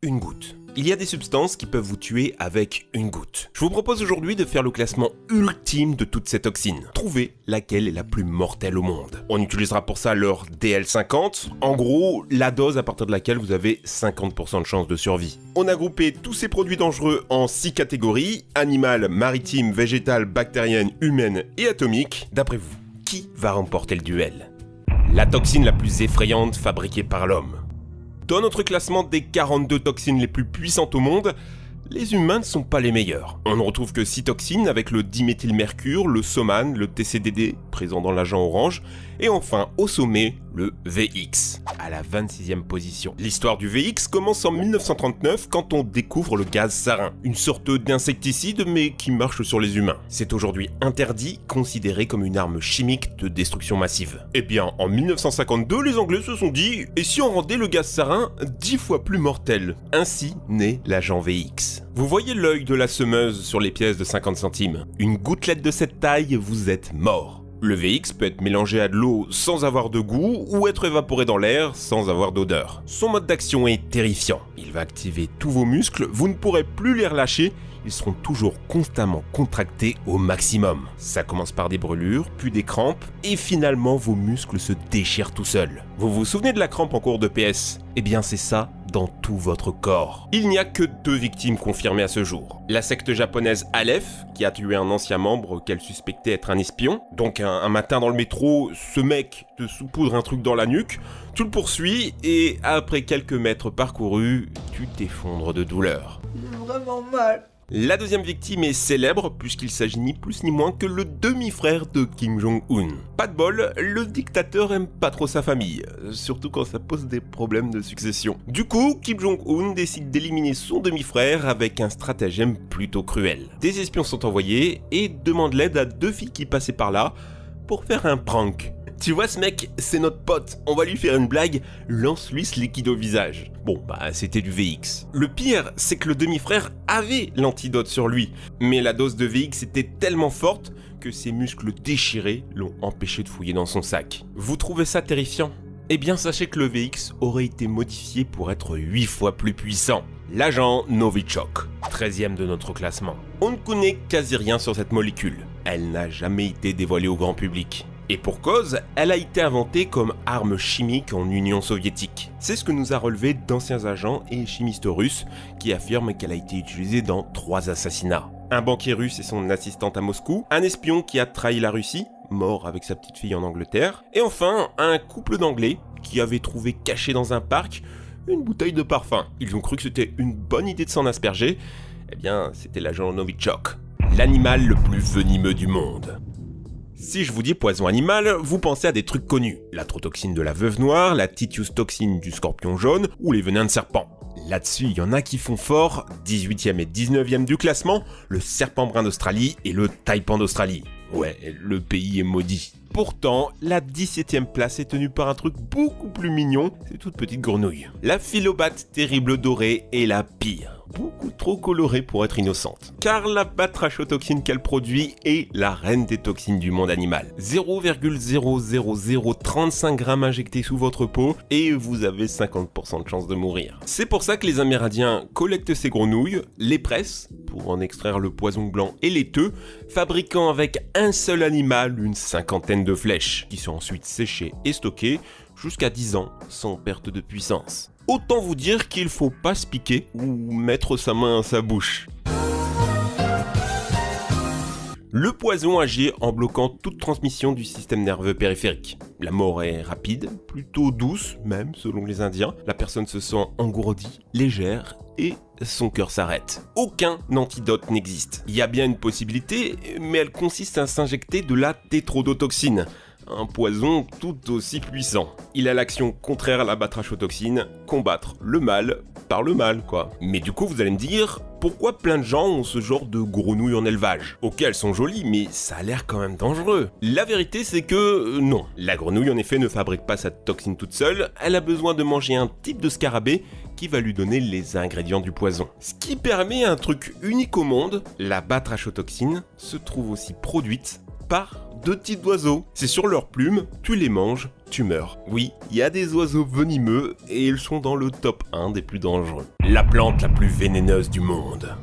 Une goutte. Il y a des substances qui peuvent vous tuer avec une goutte. Je vous propose aujourd'hui de faire le classement ultime de toutes ces toxines. Trouver laquelle est la plus mortelle au monde. On utilisera pour ça leur DL50, en gros la dose à partir de laquelle vous avez 50% de chance de survie. On a groupé tous ces produits dangereux en 6 catégories, animales, maritimes, végétales, bactériennes, humaines et atomiques. D'après vous, qui va remporter le duel? La toxine la plus effrayante fabriquée par l'homme. Dans notre classement des 42 toxines les plus puissantes au monde, les humains ne sont pas les meilleurs. On ne retrouve que 6 toxines avec le diméthylmercure, le soman, le TCDD, présent dans l'agent orange, et enfin, au sommet, le VX, à la 26e position. L'histoire du VX commence en 1939 quand on découvre le gaz sarin, une sorte d'insecticide mais qui marche sur les humains. C'est aujourd'hui interdit, considéré comme une arme chimique de destruction massive. Eh bien, en 1952, les Anglais se sont dit « Et si on rendait le gaz sarin 10 fois plus mortel ?» Ainsi naît l'agent VX. Vous voyez l'œil de la semeuse sur les pièces de 50 centimes. Une gouttelette de cette taille, vous êtes mort. Le VX peut être mélangé à de l'eau sans avoir de goût ou être évaporé dans l'air sans avoir d'odeur. Son mode d'action est terrifiant. Il va activer tous vos muscles, vous ne pourrez plus les relâcher, ils seront toujours constamment contractés au maximum. Ça commence par des brûlures, puis des crampes, et finalement vos muscles se déchirent tout seuls. Vous vous souvenez de la crampe en cours de PS? Eh bien c'est ça dans tout votre corps. Il n'y a que 2 victimes confirmées à ce jour. La secte japonaise Aleph, qui a tué un ancien membre qu'elle suspectait être un espion. Donc un matin dans le métro, ce mec te saupoudre un truc dans la nuque, tu le poursuis, et après quelques mètres parcourus, tu t'effondres de douleur. J'ai vraiment mal. La deuxième victime est célèbre puisqu'il s'agit ni plus ni moins que le demi-frère de Kim Jong-un. Pas de bol, le dictateur aime pas trop sa famille, surtout quand ça pose des problèmes de succession. Du coup, Kim Jong-un décide d'éliminer son demi-frère avec un stratagème plutôt cruel. Des espions sont envoyés et demandent l'aide à 2 filles qui passaient par là pour faire un prank. Tu vois ce mec, c'est notre pote, on va lui faire une blague, lance-lui ce liquide au visage. Bon, c'était du VX. Le pire, c'est que le demi-frère avait l'antidote sur lui, mais la dose de VX était tellement forte que ses muscles déchirés l'ont empêché de fouiller dans son sac. Vous trouvez ça terrifiant? Eh bien sachez que le VX aurait été modifié pour être 8 fois plus puissant. L'agent Novichok, 13e de notre classement. On ne connaît quasi rien sur cette molécule. Elle n'a jamais été dévoilée au grand public. Et pour cause, elle a été inventée comme arme chimique en Union soviétique. C'est ce que nous a relevé d'anciens agents et chimistes russes qui affirment qu'elle a été utilisée dans 3 assassinats. Un banquier russe et son assistante à Moscou, un espion qui a trahi la Russie, mort avec sa petite fille en Angleterre, et enfin un couple d'Anglais qui avait trouvé caché dans un parc une bouteille de parfum. Ils ont cru que c'était une bonne idée de s'en asperger. Eh bien, c'était l'agent Novichok, l'animal le plus venimeux du monde. Si je vous dis poison animal, vous pensez à des trucs connus. La trotoxine de la veuve noire, la titius toxine du scorpion jaune ou les venins de serpent. Là-dessus, il y en a qui font fort, 18e et 19e du classement, le serpent brun d'Australie et le taipan d'Australie. Ouais, le pays est maudit. Pourtant, la 17e place est tenue par un truc beaucoup plus mignon, ces toutes petites grenouilles. La philobate terrible dorée est la pire. Beaucoup trop colorée pour être innocente. Car la batrachotoxine qu'elle produit est la reine des toxines du monde animal. 0,00035 grammes injectés sous votre peau et vous avez 50% de chance de mourir. C'est pour ça que les Amérindiens collectent ces grenouilles, les pressent pour en extraire le poison blanc et laiteux, fabriquant avec un seul animal une 50aine de flèches, qui sont ensuite séchées et stockées jusqu'à 10 ans sans perte de puissance. Autant vous dire qu'il faut pas se piquer ou mettre sa main à sa bouche. Le poison agit en bloquant toute transmission du système nerveux périphérique. La mort est rapide, plutôt douce même selon les Indiens. La personne se sent engourdie, légère et son cœur s'arrête. Aucun antidote n'existe. Il y a bien une possibilité, mais elle consiste à s'injecter de la tétrodotoxine. Un poison tout aussi puissant. Il a l'action contraire à la batrachotoxine, combattre le mal par le mal quoi. Mais du coup vous allez me dire, pourquoi plein de gens ont ce genre de grenouilles en élevage? Ok, elles sont jolies, mais ça a l'air quand même dangereux. La vérité c'est que non. La grenouille en effet ne fabrique pas sa toxine toute seule, elle a besoin de manger un type de scarabée qui va lui donner les ingrédients du poison. Ce qui permet un truc unique au monde, la batrachotoxine se trouve aussi produite par 2 types d'oiseaux. C'est sur leurs plumes, tu les manges, tu meurs. Oui, il y a des oiseaux venimeux et ils sont dans le top 1 des plus dangereux. La plante la plus vénéneuse du monde.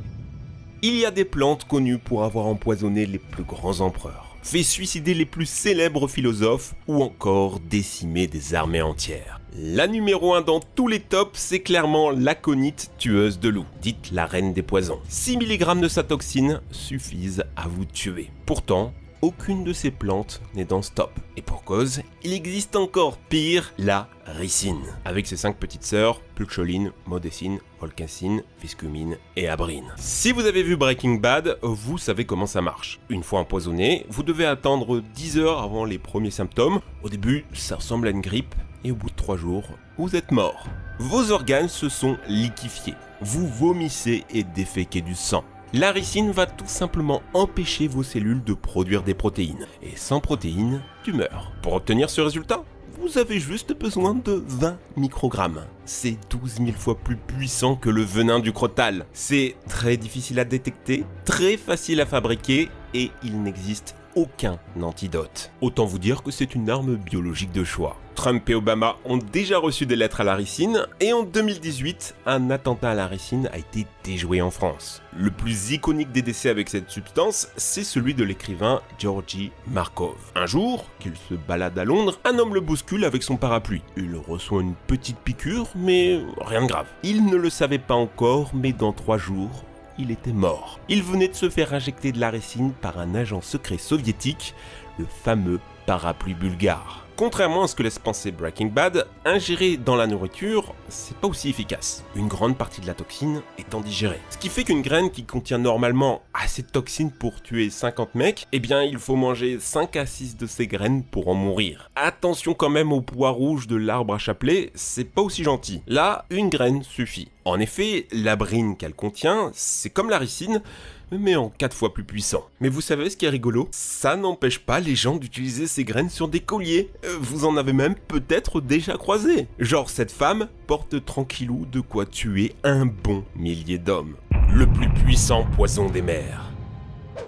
Il y a des plantes connues pour avoir empoisonné les plus grands empereurs, fait suicider les plus célèbres philosophes ou encore décimé des armées entières. La numéro 1 dans tous les tops, c'est clairement l'aconite tueuse de loups, dite la reine des poisons. 6 mg de sa toxine suffisent à vous tuer. Pourtant, aucune de ces plantes n'est dans ce top. Et pour cause, il existe encore pire, la ricine. Avec ses 5 petites sœurs, pulcholine, modécine, volcassine, viscumine et abrine. Si vous avez vu Breaking Bad, vous savez comment ça marche. Une fois empoisonné, vous devez attendre 10 heures avant les premiers symptômes. Au début, ça ressemble à une grippe, et au bout de 3 jours, vous êtes mort. Vos organes se sont liquéfiés. Vous vomissez et déféquez du sang. La ricine va tout simplement empêcher vos cellules de produire des protéines. Et sans protéines, tu meurs. Pour obtenir ce résultat, vous avez juste besoin de 20 microgrammes. C'est 12 000 fois plus puissant que le venin du crotal. C'est très difficile à détecter, très facile à fabriquer et il n'existe aucun antidote. Autant vous dire que c'est une arme biologique de choix. Trump et Obama ont déjà reçu des lettres à la ricine et en 2018, un attentat à la ricine a été déjoué en France. Le plus iconique des décès avec cette substance, c'est celui de l'écrivain Georgi Markov. Un jour, qu'il se balade à Londres, un homme le bouscule avec son parapluie. Il reçoit une petite piqûre, mais rien de grave. Il ne le savait pas encore, mais dans 3 jours, il était mort. Il venait de se faire injecter de la ricine par un agent secret soviétique, le fameux parapluie bulgare. Contrairement à ce que laisse penser Breaking Bad, ingérer dans la nourriture, c'est pas aussi efficace. Une grande partie de la toxine étant digérée. Ce qui fait qu'une graine qui contient normalement assez de toxines pour tuer 50 mecs, eh bien il faut manger 5 à 6 de ces graines pour en mourir. Attention quand même au pois rouge de l'arbre à chapelet, c'est pas aussi gentil. Là, une graine suffit. En effet, l'abrine qu'elle contient, c'est comme la ricine, mais en 4 fois plus puissant. Mais vous savez ce qui est rigolo? Ça n'empêche pas les gens d'utiliser ces graines sur des colliers. Vous en avez même peut-être déjà croisé. Genre cette femme porte tranquillou de quoi tuer un bon millier d'hommes. Le plus puissant poison des mers.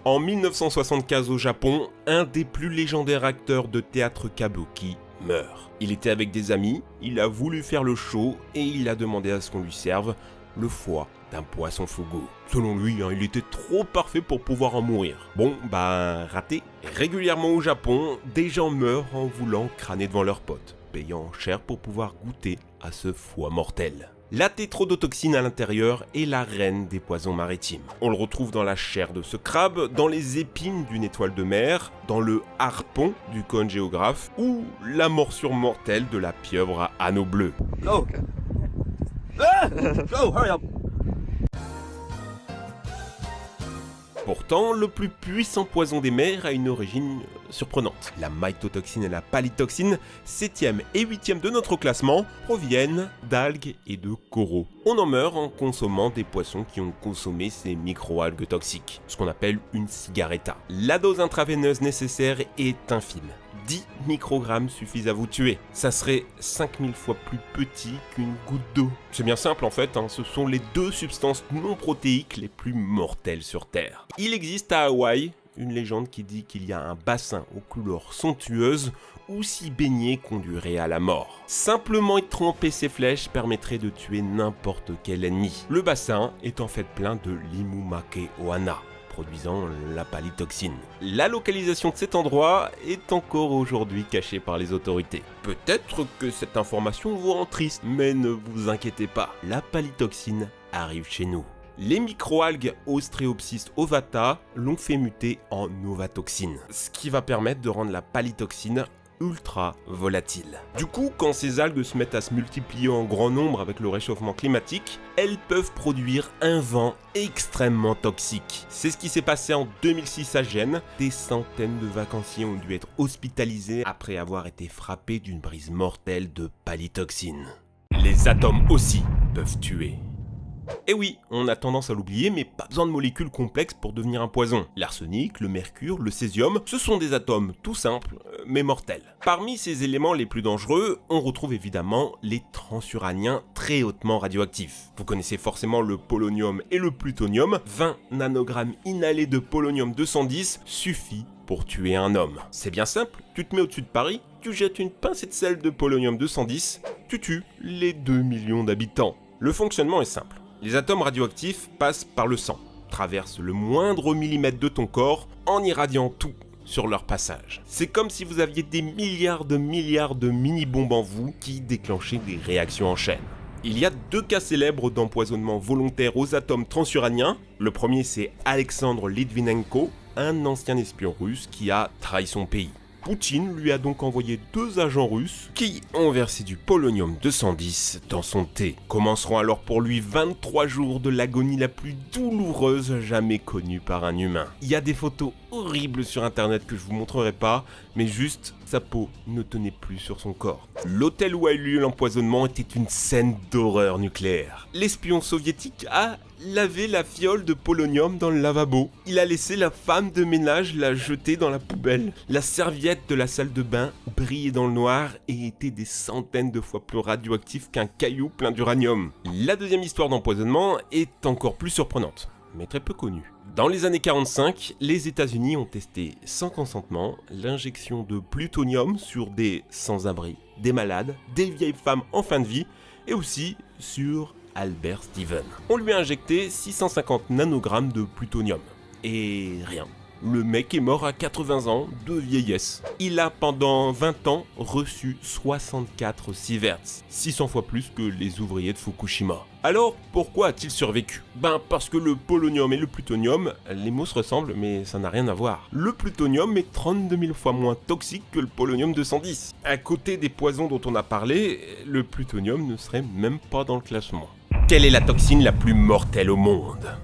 En 1975 au Japon, un des plus légendaires acteurs de théâtre kabuki meurt. Il était avec des amis, il a voulu faire le show et il a demandé à ce qu'on lui serve le foie d'un poisson fugu. Selon lui, il était trop parfait pour pouvoir en mourir. Bon, raté. Régulièrement au Japon, des gens meurent en voulant crâner devant leurs potes, payant cher pour pouvoir goûter à ce foie mortel. La tétrodotoxine à l'intérieur est la reine des poisons maritimes. On le retrouve dans la chair de ce crabe, dans les épines d'une étoile de mer, dans le harpon du cône géographe ou la morsure mortelle de la pieuvre à anneau bleu. Oh, okay. Oh, hurry up. Pourtant, le plus puissant poison des mers a une origine surprenante. La mycotoxine et la palytoxine, 7e et 8e de notre classement, proviennent d'algues et de coraux. On en meurt en consommant des poissons qui ont consommé ces microalgues toxiques, ce qu'on appelle une cigaretta. La dose intraveineuse nécessaire est infime. 10 microgrammes suffisent à vous tuer. Ça serait 5000 fois plus petit qu'une goutte d'eau. C'est bien simple en fait, ce sont les 2 substances non protéiques les plus mortelles sur Terre. Il existe à Hawaï une légende qui dit qu'il y a un bassin aux couleurs somptueuses où s'y baigner conduirait à la mort. Simplement y tremper ses flèches permettrait de tuer n'importe quel ennemi. Le bassin est en fait plein de l'Imumake-Ohana, produisant la palytoxine. La localisation de cet endroit est encore aujourd'hui cachée par les autorités. Peut-être que cette information vous rend triste, mais ne vous inquiétez pas, la palytoxine arrive chez nous. Les microalgues Ostreopsis ovata l'ont fait muter en ovatoxine, ce qui va permettre de rendre la palytoxine ultra volatile. Du coup, quand ces algues se mettent à se multiplier en grand nombre avec le réchauffement climatique, elles peuvent produire un vent extrêmement toxique. C'est ce qui s'est passé en 2006 à Gênes. Des centaines de vacanciers ont dû être hospitalisés après avoir été frappés d'une brise mortelle de palytoxine. Les atomes aussi peuvent tuer. Et oui, on a tendance à l'oublier, mais pas besoin de molécules complexes pour devenir un poison. L'arsenic, le mercure, le césium, ce sont des atomes tout simples, mais mortels. Parmi ces éléments les plus dangereux, on retrouve évidemment les transuraniens très hautement radioactifs. Vous connaissez forcément le polonium et le plutonium, 20 nanogrammes inhalés de polonium 210 suffit pour tuer un homme. C'est bien simple, tu te mets au-dessus de Paris, tu jettes une pincée de sel de polonium 210, tu tues les 2 millions d'habitants. Le fonctionnement est simple. Les atomes radioactifs passent par le sang, traversent le moindre millimètre de ton corps en irradiant tout sur leur passage. C'est comme si vous aviez des milliards de mini-bombes en vous qui déclenchaient des réactions en chaîne. Il y a 2 cas célèbres d'empoisonnement volontaire aux atomes transuraniens. Le premier, c'est Alexandre Litvinenko, un ancien espion russe qui a trahi son pays. Poutine lui a donc envoyé 2 agents russes qui ont versé du polonium 210 dans son thé. Commenceront alors pour lui 23 jours de l'agonie la plus douloureuse jamais connue par un humain. Il y a des photos horribles sur internet que je vous montrerai pas, mais juste sa peau ne tenait plus sur son corps. L'hôtel où a eu lieu l'empoisonnement était une scène d'horreur nucléaire. L'espion soviétique a lavé la fiole de polonium dans le lavabo. Il a laissé la femme de ménage la jeter dans la poubelle. La serviette de la salle de bain brillait dans le noir et était des centaines de fois plus radioactif qu'un caillou plein d'uranium. La deuxième histoire d'empoisonnement est encore plus surprenante, mais très peu connue. Dans les années 45, les États-Unis ont testé sans consentement l'injection de plutonium sur des sans-abri, des malades, des vieilles femmes en fin de vie et aussi sur Albert Steven. On lui a injecté 650 nanogrammes de plutonium. Et rien. Le mec est mort à 80 ans de vieillesse. Il a pendant 20 ans reçu 64 sieverts, 600 fois plus que les ouvriers de Fukushima. Alors, pourquoi a-t-il survécu? Parce que le polonium et le plutonium, les mots se ressemblent mais ça n'a rien à voir. Le plutonium est 32 000 fois moins toxique que le polonium 210. À côté des poisons dont on a parlé, le plutonium ne serait même pas dans le classement. Quelle est la toxine la plus mortelle au monde?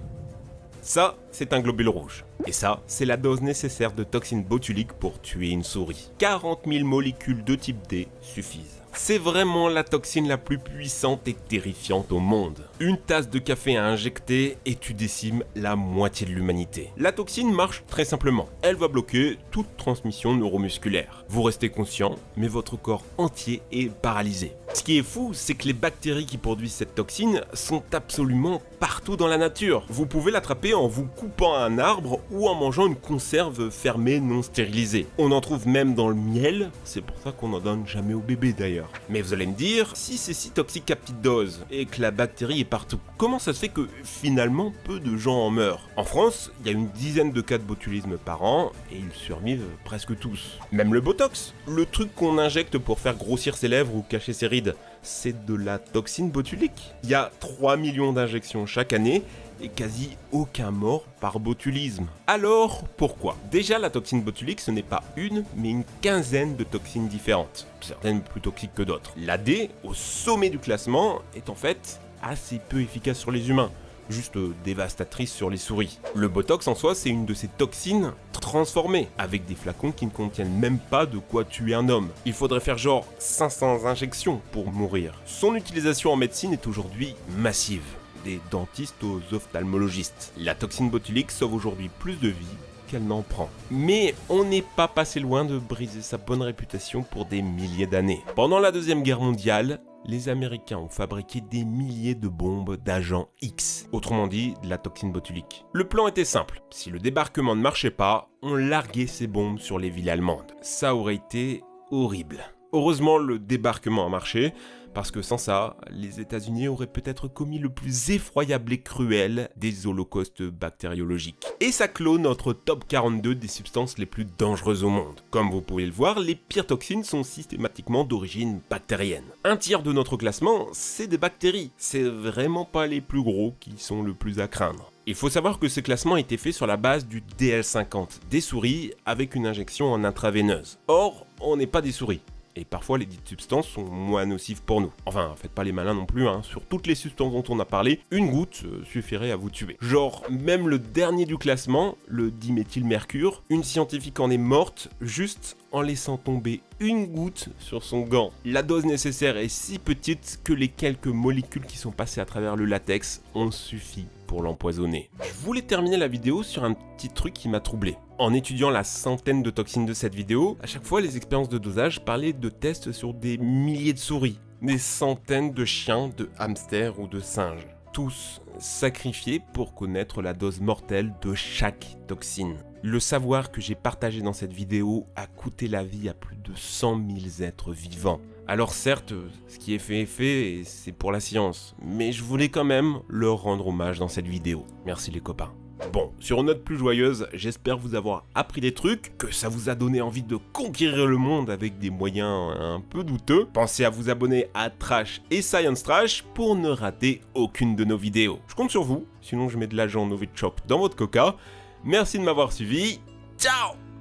Ça, c'est un globule rouge. Et ça, c'est la dose nécessaire de toxine botulique pour tuer une souris. 40 000 molécules de type D suffisent. C'est vraiment la toxine la plus puissante et terrifiante au monde. Une tasse de café à injecter et tu décimes la moitié de l'humanité. La toxine marche très simplement. Elle va bloquer toute transmission neuromusculaire. Vous restez conscient, mais votre corps entier est paralysé. Ce qui est fou, c'est que les bactéries qui produisent cette toxine sont absolument partout dans la nature. Vous pouvez l'attraper en vous coupant un arbre ou en mangeant une conserve fermée non stérilisée. On en trouve même dans le miel, c'est pour ça qu'on n'en donne jamais aux bébés d'ailleurs. Mais vous allez me dire, si c'est si toxique à petite dose et que la bactérie est partout, comment ça se fait que finalement peu de gens en meurent? En France, il y a une dizaine de cas de botulisme par an et ils survivent presque tous. Même le botox, le truc qu'on injecte pour faire grossir ses lèvres ou cacher ses rides, c'est de la toxine botulique. Il y a 3 millions d'injections chaque année et quasi aucun mort par botulisme. Alors, pourquoi? Déjà, la toxine botulique, ce n'est pas une, mais une quinzaine de toxines différentes, certaines plus toxiques que d'autres. La D, au sommet du classement, est en fait assez peu efficace sur les humains, juste dévastatrice sur les souris. Le botox en soi, c'est une de ces toxines transformées, avec des flacons qui ne contiennent même pas de quoi tuer un homme. Il faudrait faire genre 500 injections pour mourir. Son utilisation en médecine est aujourd'hui massive, des dentistes aux ophtalmologistes. La toxine botulique sauve aujourd'hui plus de vies qu'elle n'en prend. Mais on n'est pas passé loin de briser sa bonne réputation pour des milliers d'années. Pendant la Deuxième Guerre mondiale, les Américains ont fabriqué des milliers de bombes d'agent X, autrement dit de la toxine botulique. Le plan était simple, si le débarquement ne marchait pas, on larguait ces bombes sur les villes allemandes. Ça aurait été horrible. Heureusement, le débarquement a marché, parce que sans ça, les États-Unis auraient peut-être commis le plus effroyable et cruel des holocaustes bactériologiques. Et ça clôt notre top 42 des substances les plus dangereuses au monde. Comme vous pouvez le voir, les pires toxines sont systématiquement d'origine bactérienne. Un tiers de notre classement, c'est des bactéries. C'est vraiment pas les plus gros qui sont le plus à craindre. Il faut savoir que ce classement a été fait sur la base du DL50, des souris avec une injection en intraveineuse. Or, on n'est pas des souris. Et parfois les dites substances sont moins nocives pour nous. Enfin, faites pas les malins non plus, hein. Sur toutes les substances dont on a parlé, une goutte suffirait à vous tuer. Genre, même le dernier du classement, le diméthylmercure, une scientifique en est morte juste en laissant tomber une goutte sur son gant. La dose nécessaire est si petite que les quelques molécules qui sont passées à travers le latex ont suffi pour l'empoisonner. Je voulais terminer la vidéo sur un petit truc qui m'a troublé. En étudiant la centaine de toxines de cette vidéo, à chaque fois les expériences de dosage parlaient de tests sur des milliers de souris, des centaines de chiens, de hamsters ou de singes. Tous sacrifiés pour connaître la dose mortelle de chaque toxine. Le savoir que j'ai partagé dans cette vidéo a coûté la vie à plus de 100 000 êtres vivants. Alors certes, ce qui est fait et c'est pour la science, mais je voulais quand même leur rendre hommage dans cette vidéo. Merci les copains. Bon, sur une note plus joyeuse, j'espère vous avoir appris des trucs, que ça vous a donné envie de conquérir le monde avec des moyens un peu douteux. Pensez à vous abonner à Trash et Science Trash pour ne rater aucune de nos vidéos. Je compte sur vous, sinon je mets de l'agent Novichok dans votre coca. Merci de m'avoir suivi, ciao!